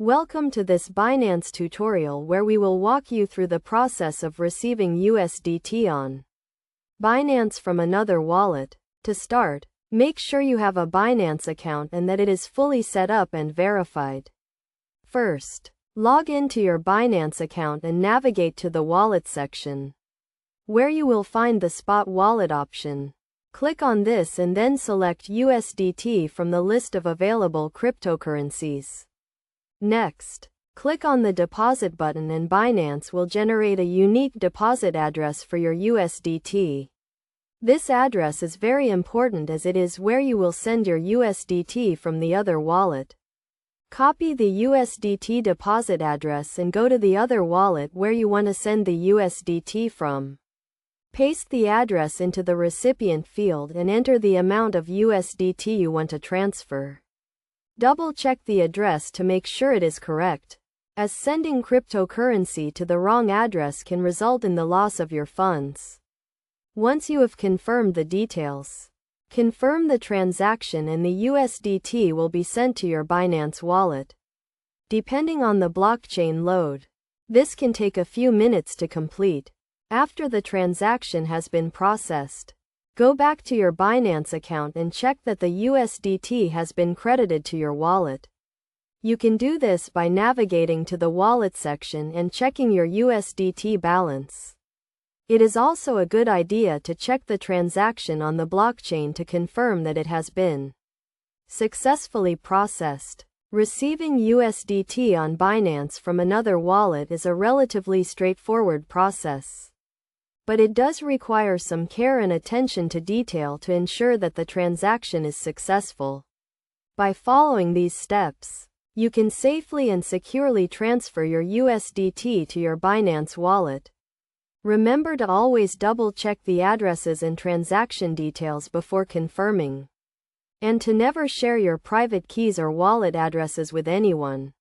Welcome to this Binance tutorial where we will walk you through the process of receiving USDT on Binance from another wallet. To start, make sure you have a Binance account and that it is fully set up and verified. First, log into your Binance account and navigate to the Wallet section, where you will find the Spot Wallet option. Click on this and then select USDT from the list of available cryptocurrencies. Next, click on the deposit button and Binance will generate a unique deposit address for your USDT. This address is very important as it is where you will send your USDT from the other wallet. Copy the USDT deposit address and go to the other wallet where you want to send the USDT from. Paste the address into the recipient field and enter the amount of USDT you want to transfer. Double-check the address to make sure it is correct, as sending cryptocurrency to the wrong address can result in the loss of your funds. Once you have confirmed the details, confirm the transaction and the USDT will be sent to your Binance wallet. Depending on the blockchain load, this can take a few minutes to complete. After the transaction has been processed, go back to your Binance account and check that the USDT has been credited to your wallet. You can do this by navigating to the wallet section and checking your USDT balance. It is also a good idea to check the transaction on the blockchain to confirm that it has been successfully processed. Receiving USDT on Binance from another wallet is a relatively straightforward process, but it does require some care and attention to detail to ensure that the transaction is successful. By following these steps, you can safely and securely transfer your USDT to your Binance wallet. Remember to always double-check the addresses and transaction details before confirming, and to never share your private keys or wallet addresses with anyone.